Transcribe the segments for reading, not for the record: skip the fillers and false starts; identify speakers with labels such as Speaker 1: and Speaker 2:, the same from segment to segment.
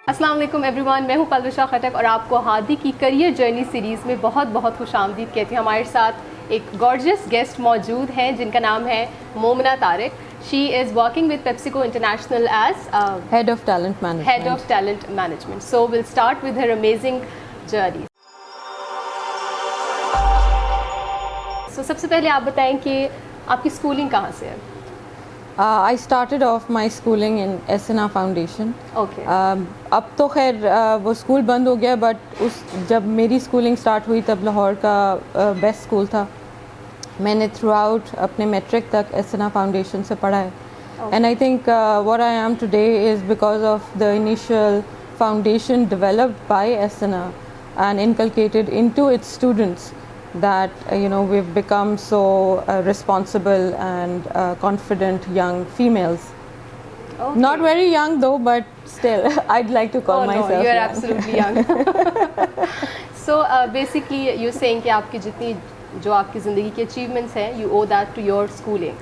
Speaker 1: अस्सलाम वालेकुम एवरीवन, मैं हूं पलविशा खटक और आपको हादी की करियर जर्नी सीरीज़ में बहुत बहुत खुशामदीद कहती हूँ। हमारे साथ एक गॉर्जियस गेस्ट मौजूद हैं जिनका नाम है Momna Tariq. She is working with PepsiCo international as
Speaker 2: Head of Talent Management.
Speaker 1: Head of talent management. So will start with her amazing journey. सो सबसे पहले आप बताएं कि आपकी स्कूलिंग कहाँ से है?
Speaker 2: I started off my schooling in SNR Foundation.
Speaker 1: Okay
Speaker 2: अब तो खैर वो स्कूल बंद हो गया, बट जब मेरी स्कूलिंग स्टार्ट हुई तब लाहौर का बेस्ट स्कूल था। मैंने थ्रू आउट अपने मैट्रिक तक SNR फाउंडेशन से पढ़ा है। And I think what I am today is because of the initial foundation developed by SNR and inculcated into its students that we've become so responsible and confident young females.
Speaker 1: Okay.
Speaker 2: Not very young though, but still I'd like to call myself
Speaker 1: you are
Speaker 2: young.
Speaker 1: absolutely young. So basically you're saying कि आपकी जितनी जो आपकी ज़िंदगी की achievements हैं, you owe that to your schooling.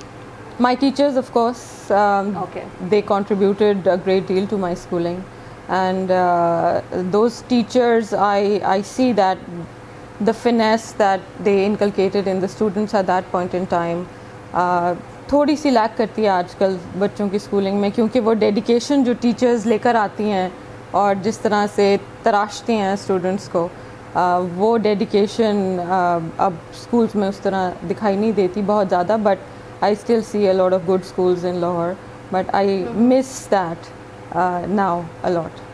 Speaker 2: My teachers, of course,
Speaker 1: Okay.
Speaker 2: they contributed a great deal to my schooling, and those teachers, I see that the finesse that they inculcated in the students at that point in time थोड़ी सी lack करती है आजकल बच्चों की schooling में, क्योंकि वो dedication जो टीचर्स लेकर आती हैं और जिस तरह से तराशती हैं स्टूडेंट्स को, वो डेडिकेशन अब स्कूल्स में उस तरह दिखाई नहीं देती बहुत ज़्यादा। But I still see a lot of good schools in Lahore, but I miss that now a lot.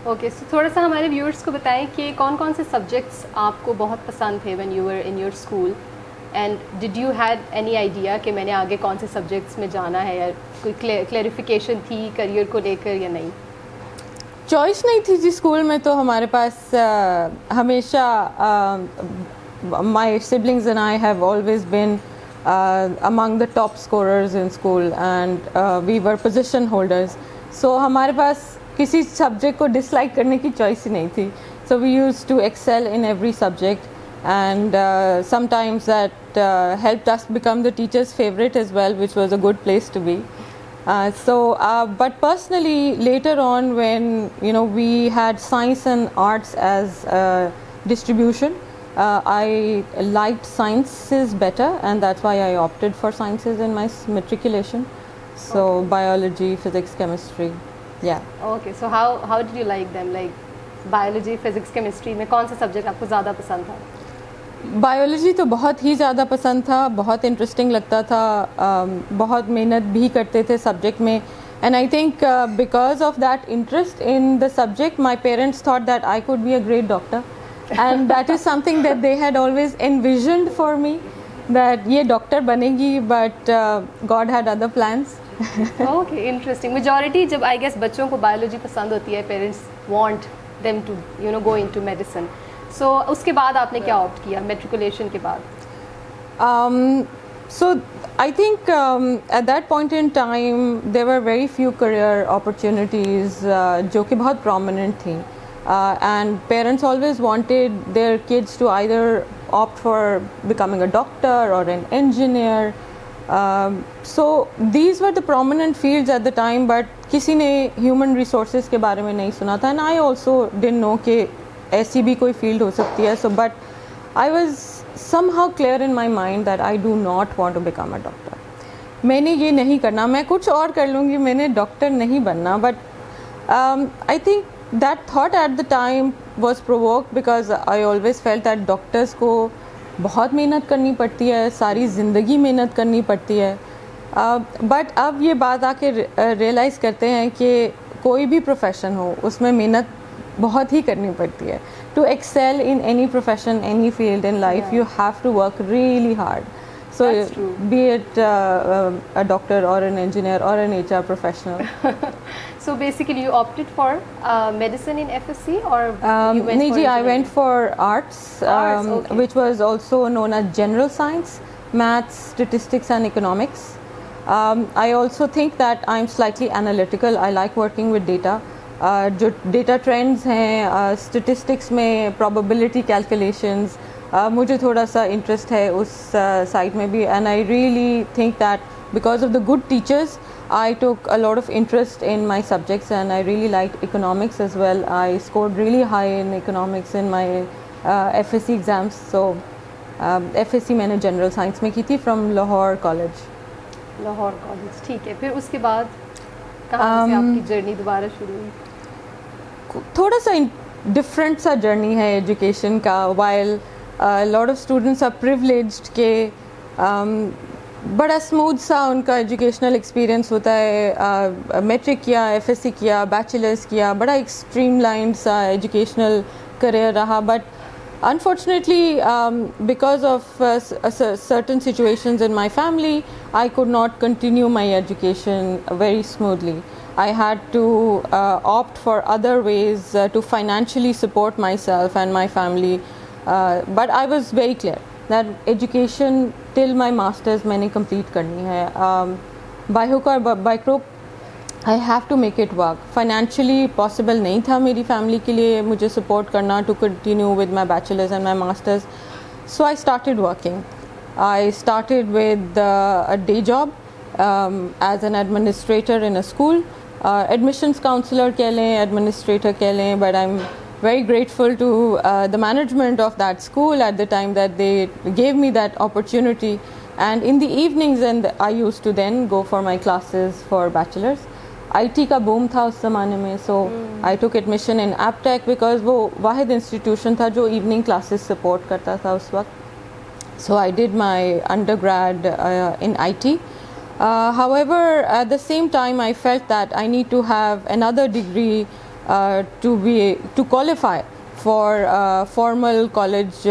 Speaker 1: Okay, so थोड़ा सा हमारे व्यूअर्स को बताएं कि कौन कौन से सब्जेक्ट्स आपको बहुत पसंद थे when you were in your school, and did you had any idea कि मैंने आगे कौन से सब्जेक्ट्स में जाना है, या कोई क्लैरिफिकेशन थी करियर को लेकर या नहीं?
Speaker 2: चॉइस नहीं थी जी स्कूल में, तो हमारे पास हमेशा my siblings and I have always been among the top scorers in school, and we were position holders, so हमारे पास किसी सब्जेक्ट को डिसलाइक करने की चॉइस ही नहीं थी। So we used to excel in every subject, and sometimes that helped us become the teacher's favorite as well, which was a good place to be. But personally later on, when we had science and arts as distribution, I liked sciences better, and that's why I opted for sciences in my matriculation. So
Speaker 1: Okay.
Speaker 2: biology, physics, chemistry, yeah.
Speaker 1: Okay, so how did you like them? Like biology, physics, chemistry में कौन सा subject आपको ज़्यादा पसंद था?
Speaker 2: Biology तो बहुत ही ज़्यादा पसंद था, बहुत इंटरेस्टिंग लगता था, बहुत मेहनत भी करते थे सब्जेक्ट में। And I think because of that interest in the subject, my parents thought that I could be a great doctor, and that is something that they had always envisioned for me, that ये doctor बनेगी, but God had other plans.
Speaker 1: Okay, interesting. Majority जब I guess बच्चों को biology पसंद होती है, parents want them to go into medicine. So उसके बाद आपने क्या ऑप्ट किया मेट्रिकुलेशन के बाद?
Speaker 2: So I think at that point in time there were very few career opportunities जो कि बहुत prominent थी, and parents always wanted their kids to either opt for becoming a doctor or an engineer. So these were the prominent fields at the time, but किसी ने human resources के बारे में नहीं सुना था, and I also didn't know कि ऐसी भी कोई field हो सकती है। So but I was somehow clear in my mind that I do not want to become a doctor. मैंने ये नहीं करना, मैं कुछ और कर लूँगी, मैंने डॉक्टर नहीं बनना। But I think that thought at the time was provoked because I always felt that doctors को बहुत मेहनत करनी पड़ती है, सारी ज़िंदगी मेहनत करनी पड़ती है। बट अब ये बात आके रियलाइज़ करते हैं कि कोई भी प्रोफेशन हो उसमें मेहनत बहुत ही करनी पड़ती है। To excel in any profession, any field in life, you have to work really hard. So
Speaker 1: That's true.
Speaker 2: be it a doctor or an engineer or an HR professional.
Speaker 1: So basically you opted for medicine in FSC, or you went
Speaker 2: नहीं
Speaker 1: for
Speaker 2: जी, I
Speaker 1: engineering?
Speaker 2: went for arts,
Speaker 1: Arts, okay.
Speaker 2: which was also known as general science, maths, statistics and economics. I also think that I'm slightly analytical. I like working with data. जो data trends हैं, statistics में probability calculations, मुझे थोड़ा सा interest है उस side में भी, and I really think that because of the good teachers I took a lot of interest in my subjects and I really liked economics as well. I scored really high in economics in my FSC exams. So FSC मैंने general science में की थी from Lahore College.
Speaker 1: Lahore college, ठीक है. फिर उसके बाद कहाँ से आपकी जर्नी दोबारा शुरू हुई?
Speaker 2: थोड़ा सा डिफरेंट सा जर्नी है एजुकेशन का. while lot of students are privileged के बड़ा स्मूथ सा उनका एजुकेशनल एक्सपीरियंस होता है. मैट्रिक किया, एफएससी किया, बैचलर्स किया, बड़ा एक स्ट्रीमलाइंड सा एजुकेशनल करियर रहा. But unfortunately, because of certain situations in my family, I could not continue my education very smoothly. I had to opt for other ways to financially support myself and my family. But I was very clear that education till my masters मैंने complete करनी है. By hook or by crook, I have to make it work. Financially possible नहीं था मेरी family के लिए मुझे support करना to continue with my bachelor's and my master's. So I started working. I started with a day job as an administrator in a school. Admissions counselor कह लें, administrator कह लें, but I'm very grateful to the management of that school at the time that they gave me that opportunity. And in the evenings, and I used to then go for my classes for bachelor's. IT का boom था उस ज़माने में, so I took admission in AppTech because वो वाहिद institution था जो evening classes support करता था उस वक्त. So I did my undergrad in IT. However, at the same time, I felt that I need to have another degree to qualify for formal college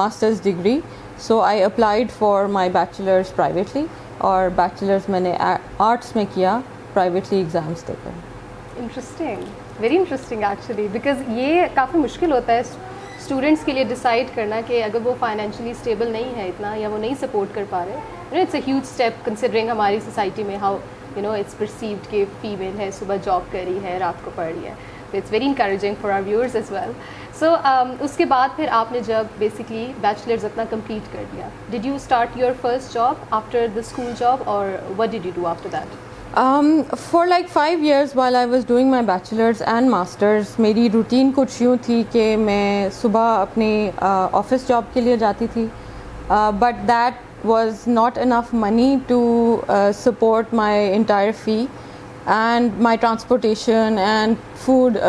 Speaker 2: master's degree. So I applied for my bachelor's privately, और bachelor's मैंने arts में किया privately exams देकर.
Speaker 1: Interesting, very interesting actually, because ये काफ़ी मुश्किल होता है स्टूडेंट्स के लिए डिसाइड करना कि अगर वो फाइनेंशियली स्टेबल नहीं है इतना या वो नहीं सपोर्ट कर पा रहे. It's a huge step considering हमारी सोसाइटी में हाउ इट्स परसीव्ड कि फीमेल है, सुबह जॉब कर रही है, रात को पढ़ रही है. तो it's very encouraging for our viewers as well. So उसके बाद फिर आपने जब बेसिकली बैचलर्स अपना कंप्लीट कर लिया, did you start your first job after the school job और what did you do after that?
Speaker 2: For like 5 years while I was doing my bachelor's and master's, मेरी रूटीन कुछ यूँ थी कि मैं सुबह अपनी ऑफिस जॉब के लिए जाती थी, but that was not enough money to support my entire fee and my transportation and food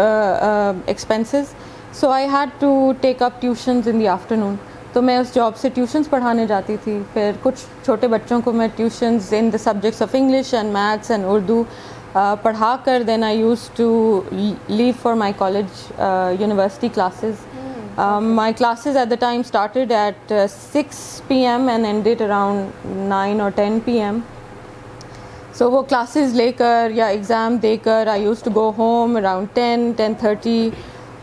Speaker 2: expenses. So I had to take up tuitions in the afternoon. तो मैं उस जॉब से ट्यूशन्स पढ़ाने जाती थी. फिर कुछ छोटे बच्चों को मैं tuitions in the subjects of English and maths and Urdu पढ़ा कर then I use to leave for my college university classes. My classes at the time started at 6 p.m. and ended around 9 or 10 p.m. So वो classes लेकर या exam देकर I used to go home around 10:30.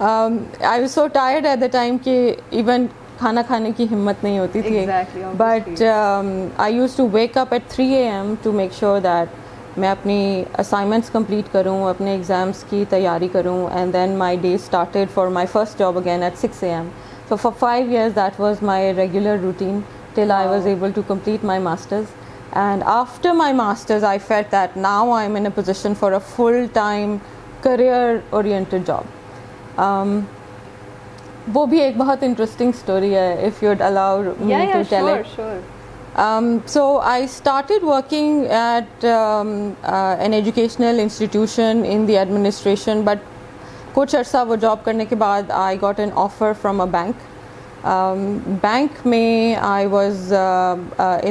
Speaker 2: I was so tired at the time कि even खाना खाने की हिम्मत नहीं होती थी.
Speaker 1: Exactly,
Speaker 2: but I used to wake up at 3 a.m. to make sure that मैं अपनी assignments complete करूँ, अपने exams की तैयारी करूँ, and then my day started for my first job again at 6 a.m. So for 5 years that was my regular routine till I was able to complete my masters. And after my masters I felt that now I'm in a position for a full-time career oriented job. वो भी एक बहुत interesting story है, if you'd allow me to tell it.
Speaker 1: Sure.
Speaker 2: So I started working at an educational institution in the administration, but कुछ अर्सा वो job करने के बाद I got an offer from a bank. Bank में I was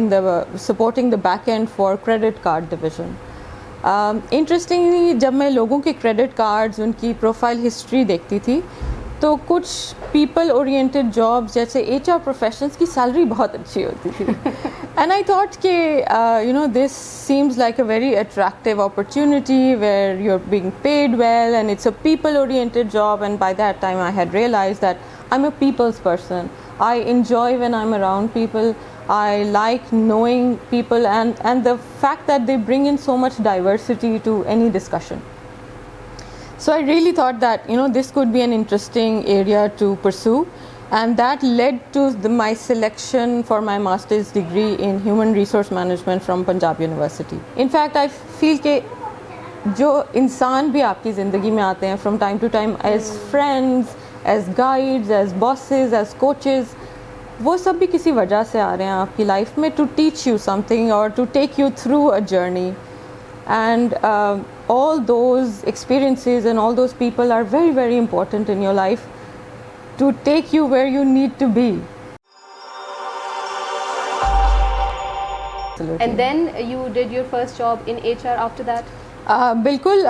Speaker 2: in the supporting the back end for credit card division. Interestingly, जब मैं लोगों के credit cards, उनकी profile history देखती थी, तो कुछ people oriented jobs जैसे HR professions की salary बहुत अच्छी होती थी. And I thought कि this seems like a very attractive opportunity where you're being paid well and it's a people oriented job. And by that time I had realized that I'm a people's person. I enjoy when I'm around people. I like knowing people and the fact that they bring in so much diversity to any discussion. So I really thought that this could be an interesting area to pursue. and that led to my selection for my master's degree in human resource management from Punjab University. In fact, I feel कि जो इंसान भी आपकी ज़िंदगी में आते हैं from time to time as friends, as guides, as bosses, as coaches, वो सब भी किसी वजह से आ रहे हैं आपकी लाइफ में to teach you something or to take you through a journey. And all those experiences and all those people are very, very important in your life to take you where you need to be. Absolutely.
Speaker 1: And then you did your first job in HR after that?
Speaker 2: Bilkul,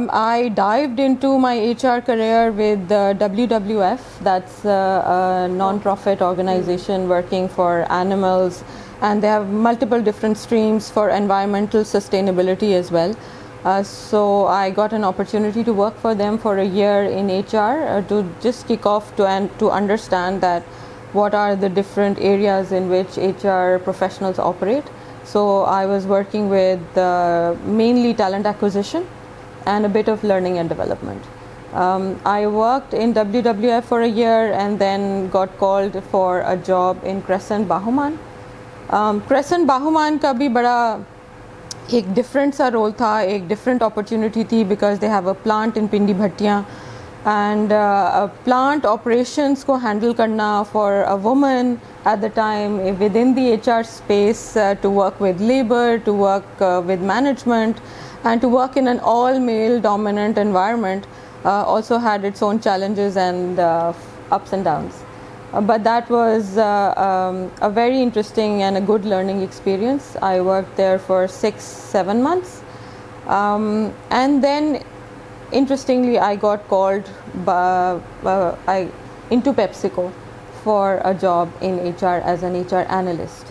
Speaker 2: I dived into my HR career with WWF. That's a non-profit organization working for animals, and they have multiple different streams for environmental sustainability as well. So I got an opportunity to work for them for a year in HR to just kick off to understand that what are the different areas in which HR professionals operate. So I was working with mainly talent acquisition and a bit of learning and development. I worked in WWF for a year and then got called for a job in Crescent Bahuman. Crescent Bahuman का भी बड़ा एक different सा role था, एक different opportunity थी because they have a plant in Pindi Bhattiyan. And plant operations को handle करना for a woman at the time within the HR space, to work with labor, to work with management, and to work in an all-male dominant environment also had its own challenges and ups and downs. But that was a very interesting and a good learning experience. I worked there for 6-7 months, and then interestingly, I got called into PepsiCo for a job in HR as an HR analyst.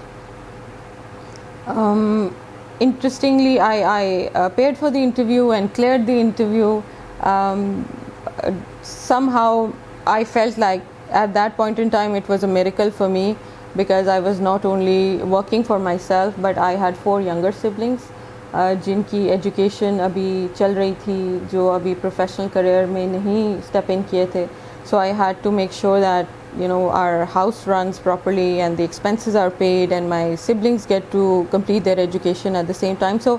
Speaker 2: Interestingly, I paid for the interview and cleared the interview. Somehow, I felt like at that point in time it was a miracle for me because I was not only working for myself, but I had 4 younger siblings. जिनकी education अभी चल रही थी, जो अभी professional career में नहीं step in किए थे. So I had to make sure that our house runs properly and the expenses are paid and my siblings get to complete their education at the same time. So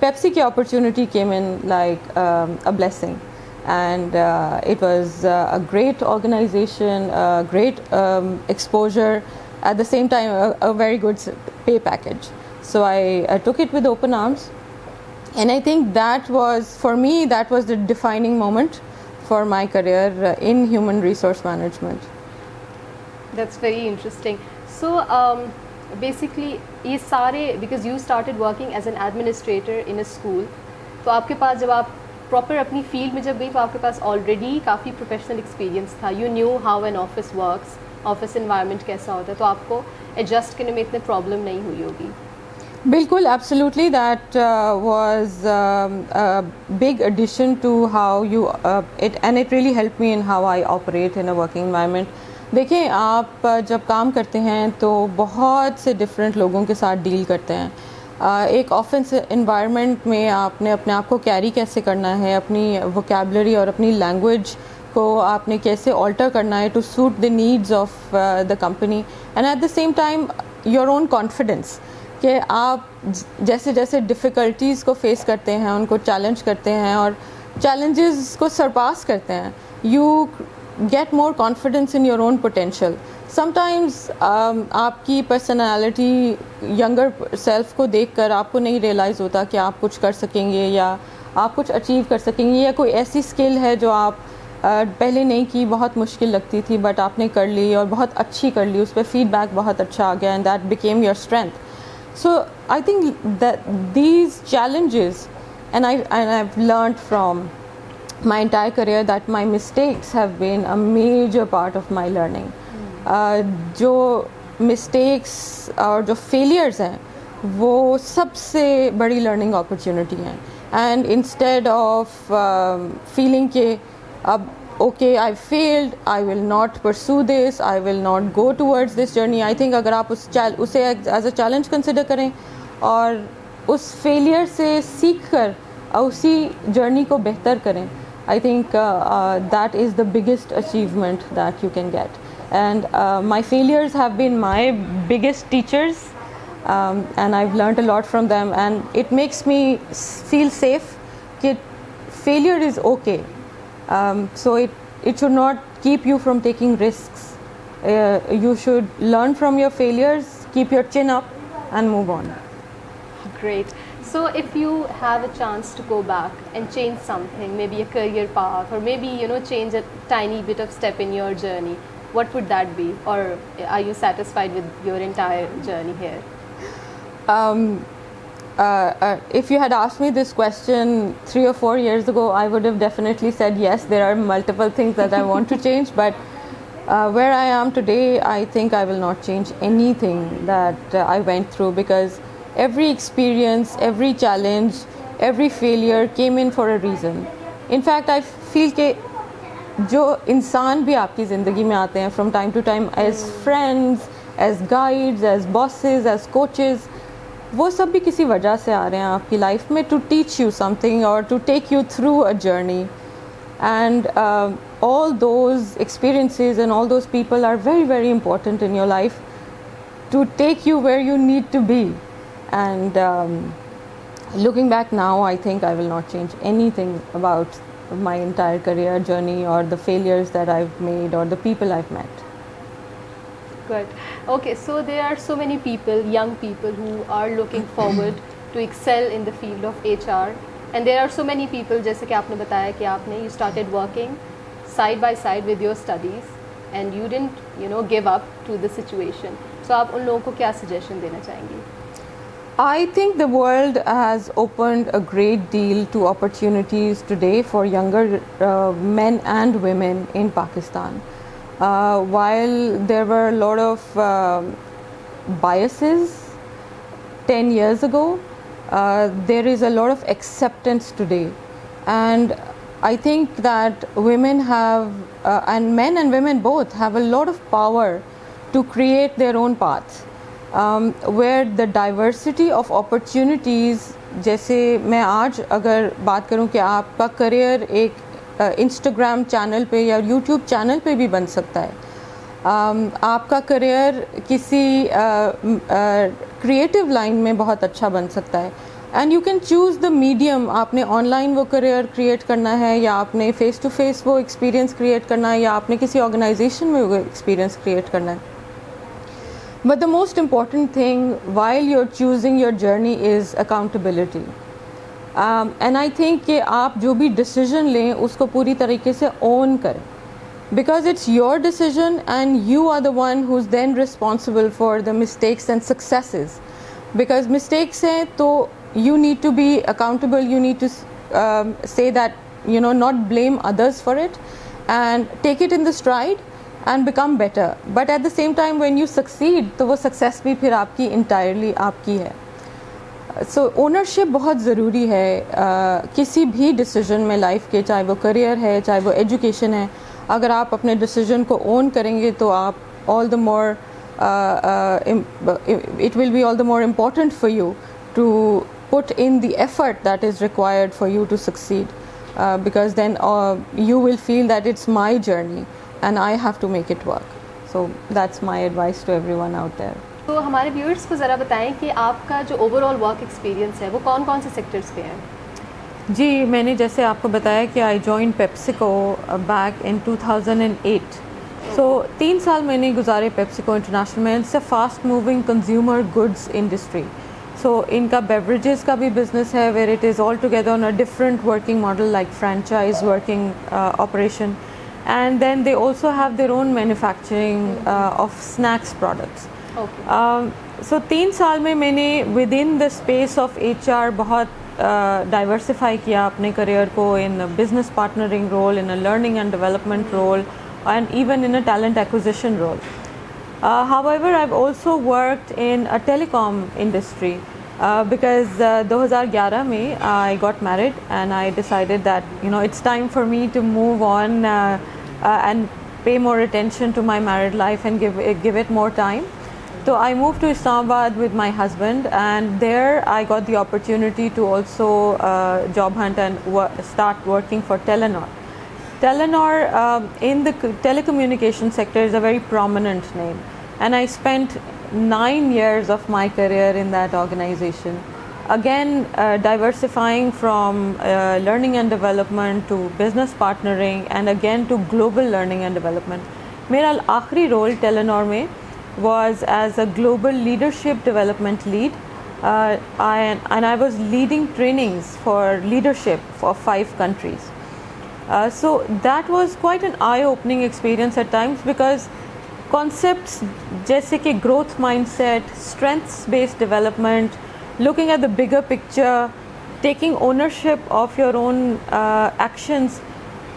Speaker 2: Pepsi ki opportunity came in like a blessing, and it was a great organization, a great exposure, at the same time a very good pay package. So I took it with open arms, and I think that was, for me, that was the defining moment for my career in human resource management.
Speaker 1: That's very interesting. So basically ये सारे, because you started working as an administrator in a school, तो आपके पास जब आप proper अपनी field में जब गई तो आपके पास ऑलरेडी काफ़ी प्रोफेशनल एक्सपीरियंस था. You knew how an office works, office environment कैसा होता है, तो आपको एडजस्ट करने में इतने प्रॉब्लम नहीं हुई होगी.
Speaker 2: Bilkul, absolutely. That was a big addition to how you and it really helped me in how I operate in a working environment. देखिए, आप जब काम करते हैं तो बहुत से डिफरेंट लोगों के साथ डील करते हैं. एक ऑफिस इन्वायरमेंट में आपने अपने आप को कैरी कैसे करना है, अपनी वोकैबुलरी और अपनी लैंग्वेज को आपने कैसे ऑल्टर करना है to suit the needs of the company, and at the same time your own confidence कि आप जैसे जैसे डिफ़िकल्टीज़ को फेस करते हैं, उनको चैलेंज करते हैं और चैलेंजेस को सरपास करते हैं, you get more confidence in your own potential. Sometimes आपकी पर्सनालिटी यंगर सेल्फ को देखकर आपको नहीं रियलाइज़ होता कि आप कुछ कर सकेंगे या आप कुछ अचीव कर सकेंगे, या कोई ऐसी स्किल है जो आप पहले नहीं की, बहुत मुश्किल लगती थी बट आपने कर ली और बहुत अच्छी कर ली, उस पर फीडबैक बहुत अच्छा आ गया, and that became your strength. So I think that these challenges, and I've learned from my entire career that my mistakes have been a major part of my learning. जो mistakes और जो failures हैं वो सबसे बड़ी learning opportunity हैं. And instead of feeling कि अब okay, I failed, I will not pursue this, I will not go towards this journey. I think अगर आप उसे as a challenge consider करें और उस failure से सीख कर उसी journey को बेहतर करें, I think that is the biggest achievement that you can get. and my failures have been my biggest teachers, and I've learned a lot from them, and it makes me feel safe that failure is okay. So it should not keep you from taking risks. You should learn from your failures, keep your chin up, and move on.
Speaker 1: Great. So if you have a chance to go back and change something, maybe a career path, or maybe change a tiny bit of step in your journey, what would that be? Or are you satisfied with your entire journey here?
Speaker 2: If you had asked me this question 3 or 4 years ago, I would have definitely said yes, there are multiple things that I want to change, but where I am today, I think I will not change anything that I went through, because every experience, every challenge, every failure came in for a reason. In fact, I feel कि जो इंसान भी आपकी ज़िंदगी में आते हैं from time to time as friends, as guides, as bosses, as coaches, वो सब भी किसी वजह से आ रहे हैं आपकी लाइफ में to teach you something or to take you through a journey. And all those experiences and all those people are very, very important in your life to take you where you need to be. And looking back now, I think I will not change anything about my entire career journey or the failures that I've made or the people I've met.
Speaker 1: Good. Okay, so there are so many people, young people, who are looking forward to excel in the field of HR, and there are so many people, जैसे कि आपने बताया कि आपने you started working side by side with your studies and you didn't give up to the situation. So आप उन लोगों को क्या suggestion देना चाहेंगी?
Speaker 2: I think the world has opened a great deal to opportunities today for younger men and women in Pakistan. While there were a lot of biases 10 years ago, there is a lot of acceptance today. And I think that women have, and men and women both, have a lot of power to create their own paths. Where the diversity of opportunities, जैसे मैं आज अगर बात करूं कि आपका career एक Instagram channel पे या यूट्यूब चैनल पे भी बन सकता है, आपका करियर किसी क्रिएटिव लाइन में बहुत अच्छा बन सकता है, and you can choose the medium. आपने ऑनलाइन वो करियर क्रिएट करना है, या आपने फेस टू फेस वो एक्सपीरियंस क्रिएट करना है, या आपने किसी ऑर्गेनाइजेशन में वो एक्सपीरियंस क्रिएट करना है. But the most important thing while you're choosing your journey is accountability. And I think कि आप जो भी decision लें उसको पूरी तरीके से own करें, because it's your decision and you are the one who's then responsible for the mistakes and successes. Because mistakes हैं तो you need to be accountable, you need to say that, not blame others for it and take it in the stride and become better. But at the same time when you succeed, तो वो success भी फिर आपकी entirely आपकी है. So ownership बहुत ज़रूरी है किसी भी decision में life के, चाहे वो career है, चाहे वो education है. अगर आप अपने decision को own करेंगे तो आप all the more it will be all the more important for you to put in the effort that is required for you to succeed, because then you will feel that it's my journey and I have to make it work. So that's my advice to everyone out there.
Speaker 1: तो हमारे viewers को ज़रा बताएं कि आपका जो overall work experience है वो कौन कौन से सेक्टर्स पे है?
Speaker 2: जी, मैंने जैसे आपको बताया कि I join PepsiCo back in 2008. So 3 साल मैंने गुजारे पेप्सिको इंटरनेशनल में. It's a fast moving consumer goods industry. So इनका बेवरेजेस का भी बिजनेस है, where it is all together on a different working model like franchise working operation. And then they also have their own manufacturing of snacks products.
Speaker 1: Okay.
Speaker 2: So 3 साल में मैंने within the space of HR बहुत diversify किया अपने career को in a business partnering role, in a learning and development role, and even in a talent acquisition role. However, I've also worked in a telecom industry. Because 2011 में I got married and I decided that it's time for me to move on and pay more attention to my married life and give it more time. So I moved to Islamabad with my husband, and there I got the opportunity to also job hunt and start working for Telenor. Telenor in the telecommunication sector is a very prominent name, and I spent 9 years of my career in that organization. Again, diversifying from learning and development to business partnering and again to global learning and development. मेरा आखिरी role Telenor में was as a global leadership development lead. I was leading trainings for leadership for 5 countries. So that was quite an eye-opening experience at times because concepts जैसे कि growth mindset, strengths-based development, looking at the bigger picture, taking ownership of your own actions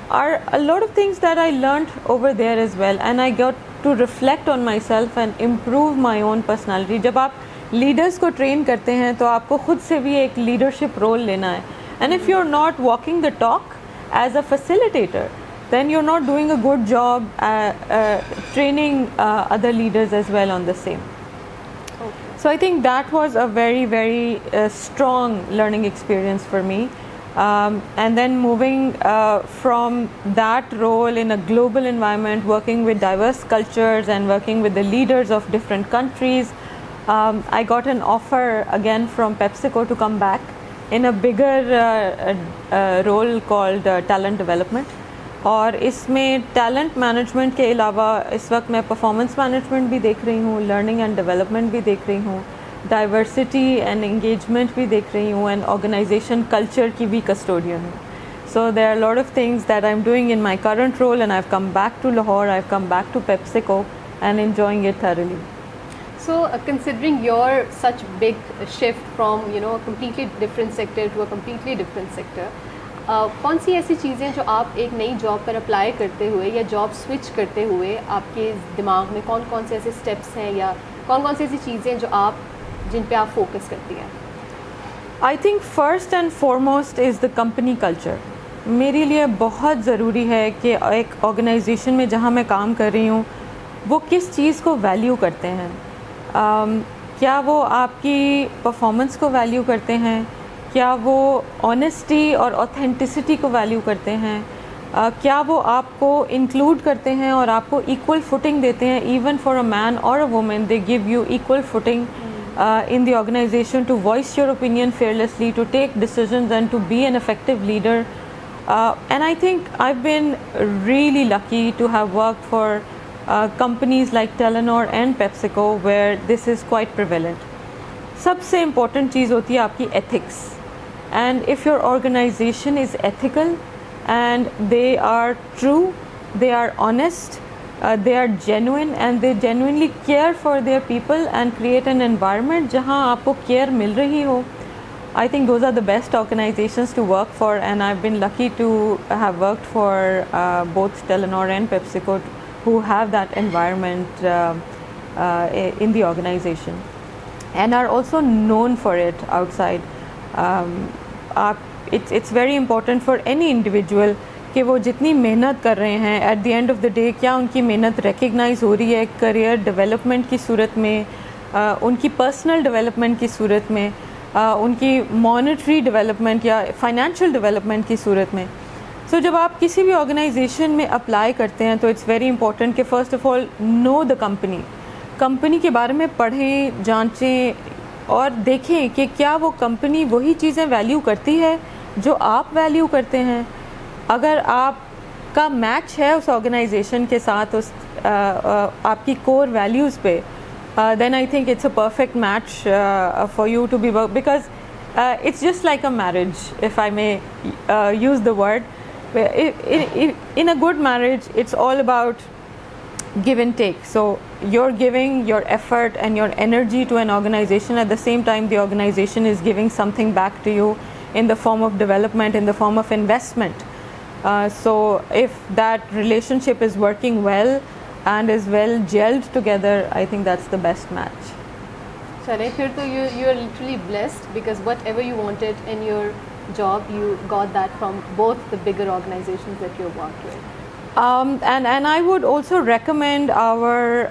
Speaker 2: are a lot of things that I learned over there as well, and I got to reflect on myself and improve my own personality. जब आप leaders को train करते हैं तो आपको खुद से भी एक leadership role लेना है, and if you're not walking the talk as a facilitator, then you're not doing a good job training other leaders as well on the same. So I think that was a very, very strong learning experience for me. And then moving from that role in a global environment, working with diverse cultures and working with the leaders of different countries, I got an offer again from PepsiCo to come back in a bigger role called talent development. और इसमें talent management के अलावा इस वक्त मैं performance management भी देख रही हूँ, लर्निंग एंड डेवलपमेंट भी देख रही हूँ, डाइवर्सिटी एंड एंगेजमेंट भी देख रही हूँ, एंड ऑर्गेनाइजेशन कल्चर की भी कस्टोडियन हूँ. So there are lot of things that I am doing in my current role, and I have come back to Lahore, I have come back to PepsiCo and enjoying it thoroughly.
Speaker 1: So, considering your such big shift from a completely different sector to a completely different sector, कौन सी ऐसी चीज़ें जो आप एक नई job पर apply करते हुए या जॉब स्विच करते हुए आपके दिमाग में कौन कौन से ऐसे स्टेप्स हैं या कौन कौन सी ऐसी चीज़ें जो आप जिन पे आप फोकस करती हैं?
Speaker 2: I think first and foremost is the company culture. मेरे लिए बहुत ज़रूरी है कि एक ऑर्गेनाइजेशन में जहाँ मैं काम कर रही हूँ वो किस चीज़ को वैल्यू करते हैं. क्या वो आपकी परफॉर्मेंस को वैल्यू करते हैं, क्या वो ऑनेस्टी और ऑथेंटिसिटी को वैल्यू करते हैं, क्या वो आपको इंक्लूड करते हैं और आपको इक्वल फुटिंग देते हैं. इवन फॉर अ मैन और a women they give you equal footing in the organization to voice your opinion fearlessly, to take decisions and to be an effective leader. And I think I've been really lucky to have worked for companies like Telenor and PepsiCo where this is quite prevalent. सबसे important चीज़ होती है आपकी ethics. And if your organization is ethical and they are true, they are honest, they are genuine and they genuinely care for their people and create an environment जहाँ आपको care मिल रही हो, I think those are the best organizations to work for, and I've been lucky to have worked for both Telenor and PepsiCo who have that environment in the organization and are also known for it outside. It's very important for any individual कि वो जितनी मेहनत कर रहे हैं at the end of the day क्या उनकी मेहनत रिकग्नाइज हो रही है करियर डेवलपमेंट की सूरत में, उनकी पर्सनल डेवलपमेंट की सूरत में, उनकी मॉनेटरी डेवलपमेंट या फाइनेंशियल डेवलपमेंट की सूरत में. सो जब आप किसी भी ऑर्गेनाइजेशन में अप्लाई करते हैं तो इट्स वेरी इंपॉर्टेंट कि first of all know the company के बारे में पढ़ें, जांचें और देखें कि क्या वो कंपनी वही चीज़ें वैल्यू करती है जो आप वैल्यू करते हैं. अगर आपका मैच है उस ऑर्गेनाइजेशन के साथ उस आपकी कोर वैल्यूज़ पे, then I think it's a perfect match for you to be work, because it's just like a marriage, if I may use the word. In a good marriage it's all about give and take. So you're giving your effort and your energy to an organization, at the same time the organization is giving something back to you in the form of development, in the form of investment. So if that relationship is working well and is well gelled together, I think that's the best match.
Speaker 1: चले फिर तो you are literally blessed, because whatever you wanted in your job you got that from both the bigger organizations that you worked with.
Speaker 2: And I would also recommend our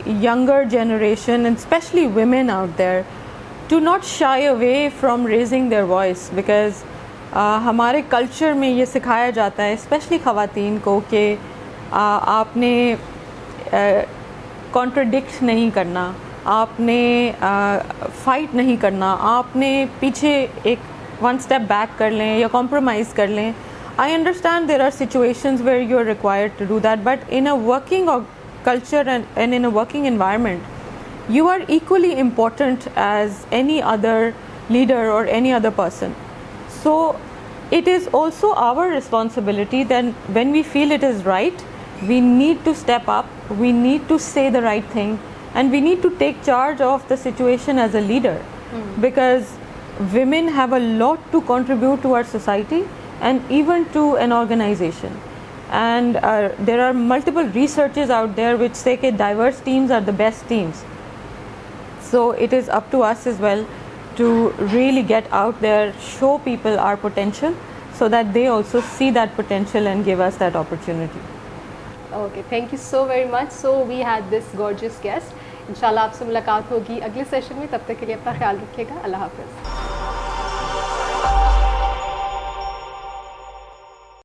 Speaker 2: younger generation, and especially women out there, to not shy away from raising their voice, because हमारे culture में ये सिखाया जाता है specially ख़वातीन को कि आपने कॉन्ट्रडिक्ट नहीं करना, आपने फ़ाइट नहीं करना, आपने पीछे एक वन स्टेप बैक कर लें या कॉम्प्रोमाइज़ कर लें. I understand there are situations where you are required to do that, but in a working culture and in a working environment, you are equally important as any other leader or any other person. So it is also our responsibility that when we feel it is right, we need to step up, we need to say the right thing, and we need to take charge of the situation as a leader. Because women have a lot to contribute to our society and even to an organization. And there are multiple researches out there which say that diverse teams are the best teams. So it is up to us as well to really get out there, show people our potential so that they also see that potential and give us that opportunity.
Speaker 1: Okay, thank you so very much. So we had this gorgeous guest. इंशाल्लाह आपसे मुलाकात होगी अगले session में. तब तक के लिए अपना ख्याल रखिएगा. अल्लाह हाफ़िज़.